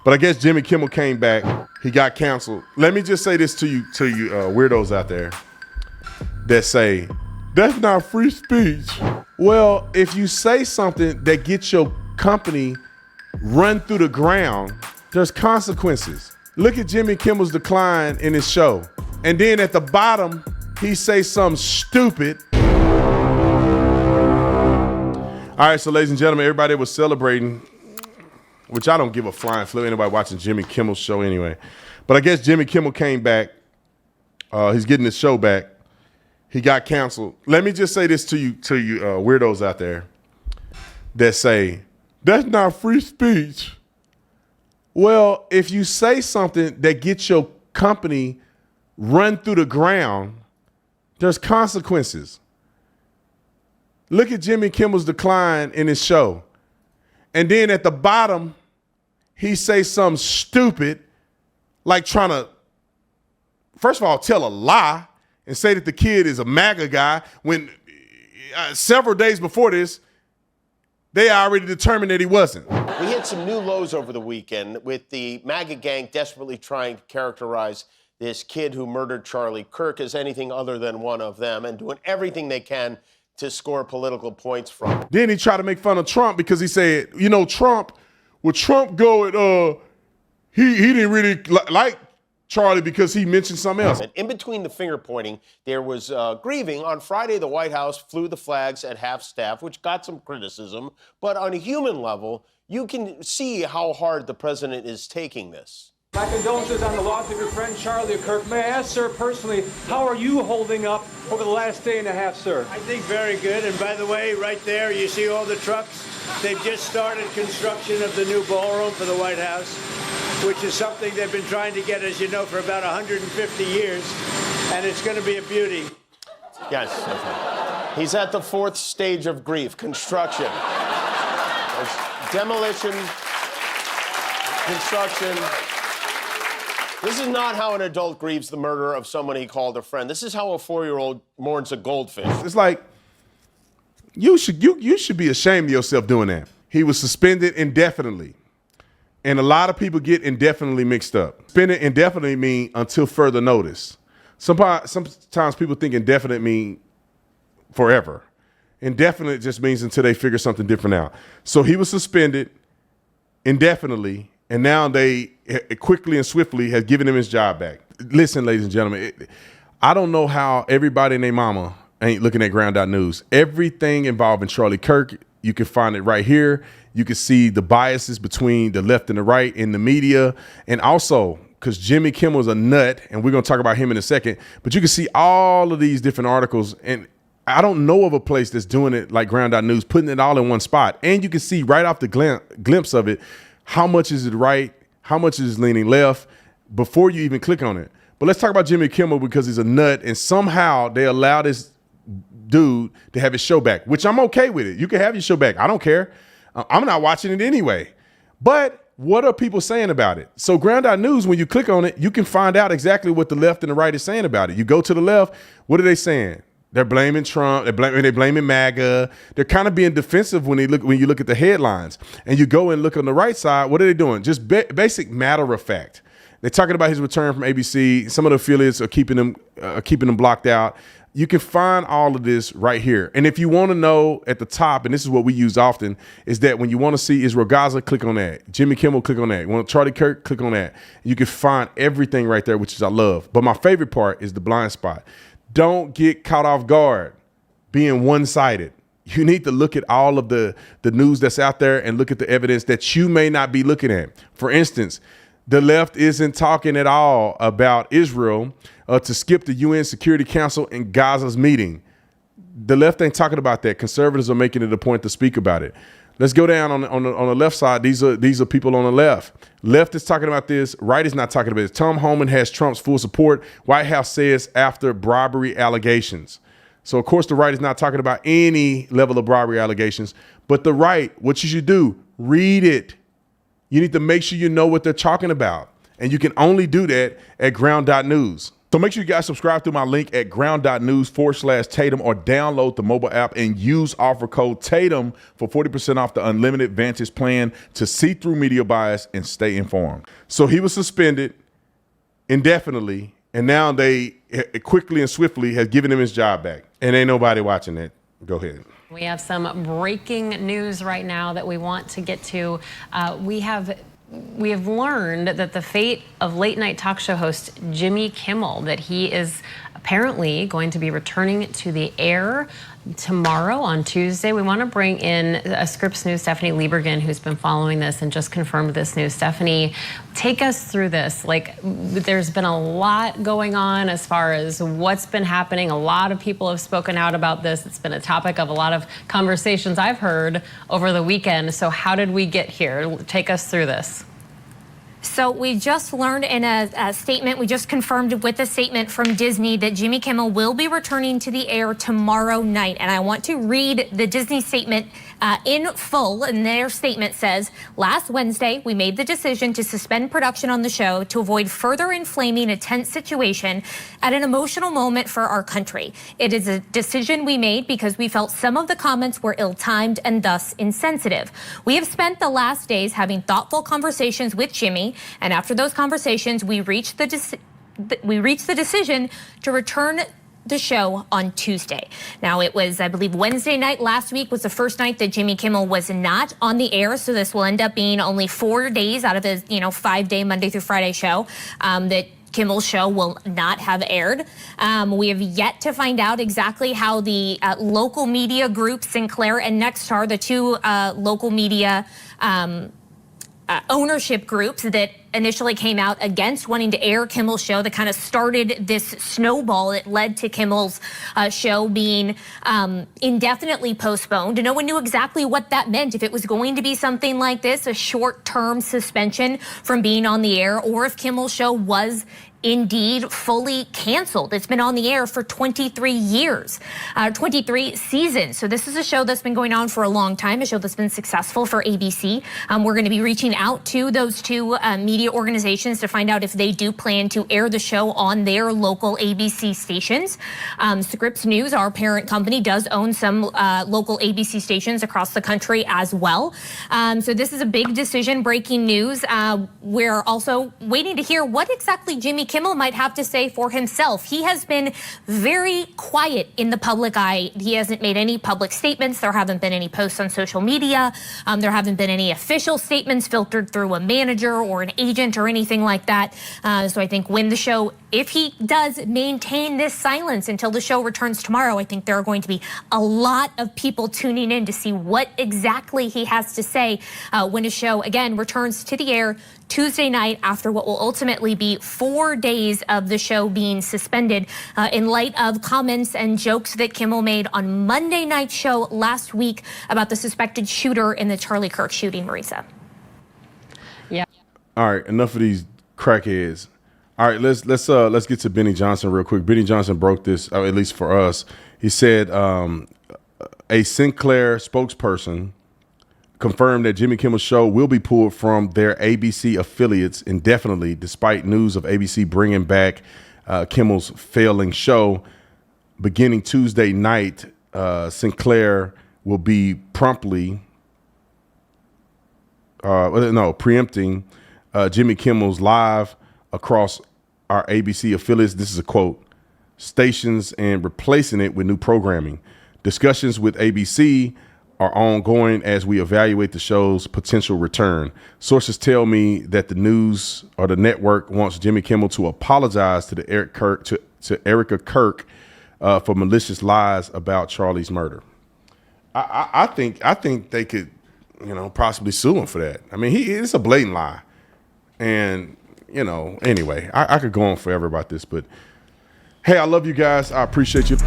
But I guess Jimmy Kimmel came back. He got canceled. Let me just say this to you weirdos out there that say, that's not free speech. Well, if you say something that gets your company run through the ground, there's consequences. Look at Jimmy Kimmel's decline in his show. And then at the bottom, he says something stupid. All right, so ladies and gentlemen, everybody was celebrating, which I don't give a flying flip anybody watching Jimmy Kimmel's show anyway. But I guess Jimmy Kimmel came back. He's getting his show back. He got canceled. Let me just say this to you weirdos out there that say, that's not free speech. Well, if you say something that gets your company run through the ground, there's consequences. Look at Jimmy Kimmel's decline in his show. And then at the bottom, he says something stupid, like trying to, first of all, tell a lie and say that the kid is a MAGA guy when several days before this, they already determined that he wasn't. We hit some new lows over the weekend with the MAGA gang desperately trying to characterize this kid who murdered Charlie Kirk as anything other than one of them and doing everything they can to score political points from it. Then he tried to make fun of Trump because he said, you know, Trump go at, he didn't really like Charlie because he mentioned something else. And in between the finger pointing, there was grieving. On Friday, the White House flew the flags at half-staff, which got some criticism. But on a human level, you can see how hard the president is taking this. My condolences on the loss of your friend Charlie Kirk. May I ask, sir, personally, how are you holding up over the last day and a half, sir? I think very good. And by the way, right there, you see all the trucks? They've just started construction of the new ballroom for the White House, which is something they've been trying to get, as you know, for about 150 years. And it's going to be a beauty. Yes. Okay. He's at the fourth stage of grief, construction. There's demolition, construction. This is not how an adult grieves the murder of someone he called a friend. This is how a 4-year-old mourns a goldfish. It's like, you should be ashamed of yourself doing that. He was suspended indefinitely. And a lot of people get indefinitely mixed up. Suspended indefinitely mean until further notice. Sometimes people think indefinite mean forever. Indefinite just means until they figure something different out. So he was suspended indefinitely, and now they quickly and swiftly have given him his job back. Listen, ladies and gentlemen, I don't know how everybody and their mama ain't looking at Ground.News. Everything involving Charlie Kirk, you can find it right here. You can see the biases between the left and the right in the media. And also, because Jimmy Kimmel's a nut, and we're going to talk about him in a second, but you can see all of these different articles. And I don't know of a place that's doing it like Ground.News, putting it all in one spot. And you can see right off the glimpse of it, how much is it right, how much is leaning left before you even click on it. But let's talk about Jimmy Kimmel because he's a nut, and somehow they allow this dude to have his show back, which I'm okay with it. You can have your show back. I don't care. I'm not watching it anyway. But what are people saying about it? So Ground.News, when you click on it, you can find out exactly what the left and the right is saying about it. You go to the left, what are they saying? They're blaming Trump. They're blaming MAGA. They're kind of being defensive when you look at the headlines. And you go and look on the right side. What are they doing? Just basic matter of fact. They're talking about his return from ABC. Some of the affiliates are keeping them blocked out. You can find all of this right here. And if you want to know at the top, and this is what we use often, is that when you want to see Israel Gaza, click on that. Jimmy Kimmel, click on that. You want Charlie Kirk, click on that. You can find everything right there, which is I love. But my favorite part is the blind spot. Don't get caught off guard being one-sided. You need to look at all of the news that's out there and look at the evidence that you may not be looking at. For instance, the left isn't talking at all about Israel to skip the UN Security Council and Gaza's meeting. The left ain't talking about that. Conservatives are making it a point to speak about it. Let's go down on the left side. These are people on the left. Left is talking about this. Right is not talking about this. Tom Homan has Trump's full support. White House says after bribery allegations. So, of course, the right is not talking about any level of bribery allegations. But the right, what you should do, read it. You need to make sure you know what they're talking about. And you can only do that at Ground.News. So make sure you guys subscribe through my link at ground.news/Tatum or download the mobile app and use offer code Tatum for 40% off the unlimited Vantage plan to see through media bias and stay informed. So he was suspended indefinitely, and now they quickly and swiftly have given him his job back. And ain't nobody watching it. Go ahead. We have some breaking news right now that we want to get to. We have learned that the fate of late night talk show host Jimmy Kimmel, that he is apparently going to be returning to the air tomorrow on Tuesday. We want to bring in a Scripps News Stephanie Liebergen, who's been following this and just confirmed this news. Stephanie, take us through this. Like, there's been a lot going on as far as what's been happening. A lot of people have spoken out about this. It's been a topic of a lot of conversations I've heard over the weekend. So how did we get here? Take us through this. So we just learned in a statement, we just confirmed with a statement from Disney that Jimmy Kimmel will be returning to the air tomorrow night. And I want to read the Disney statement in full. And their statement says, last Wednesday, we made the decision to suspend production on the show to avoid further inflaming a tense situation at an emotional moment for our country. It is a decision we made because we felt some of the comments were ill-timed and thus insensitive. We have spent the last days having thoughtful conversations with Jimmy, and after those conversations, we reached the decision to return the show on Tuesday. Now, it was, I believe, Wednesday night last week was the first night that Jimmy Kimmel was not on the air, so this will end up being only 4 days out of his, 5-day Monday through Friday show that Kimmel's show will not have aired. We have yet to find out exactly how the local media groups, Sinclair and Nexstar, the two local media ownership groups that initially came out against wanting to air Kimmel's show, that kind of started this snowball that led to Kimmel's show being indefinitely postponed. No one knew exactly what that meant, if it was going to be something like this, a short-term suspension from being on the air, or if Kimmel's show was indeed fully canceled. It's been on the air for 23 years, 23 seasons. So this is a show that's been going on for a long time, a show that's been successful for ABC. We're going to be reaching out to those two media organizations to find out if they do plan to air the show on their local ABC stations. Scripps News, our parent company, does own some local ABC stations across the country as well. So this is a big decision, breaking news. We're also waiting to hear what exactly Jimmy Kimmel might have to say for himself. He has been very quiet in the public eye. He hasn't made any public statements. There haven't been any posts on social media. There haven't been any official statements filtered through a manager or an agent or anything like that. So I think when the show, if he does maintain this silence until the show returns tomorrow, I think there are going to be a lot of people tuning in to see what exactly he has to say when his show, again, returns to the air Tuesday night after what will ultimately be 4 days of the show being suspended in light of comments and jokes that Kimmel made on Monday night's show last week about the suspected shooter in the Charlie Kirk shooting, Marisa. Yeah. All right, enough of these crackheads. All right, let's get to Benny Johnson real quick. Benny Johnson broke this, at least for us. He said a Sinclair spokesperson confirmed that Jimmy Kimmel's show will be pulled from their ABC affiliates indefinitely, despite news of ABC bringing back Kimmel's failing show. Beginning Tuesday night, Sinclair will be preempting Jimmy Kimmel's live across our ABC affiliates. This is a quote, stations, and replacing it with new programming. Discussions with ABC are ongoing as we evaluate the show's potential return. Sources tell me that the news or the network wants Jimmy Kimmel to apologize to Erica Kirk for malicious lies about Charlie's murder. I think they could, possibly sue him for that. I mean, it's a blatant lie, and anyway, I could go on forever about this, but hey, I love you guys. I appreciate you.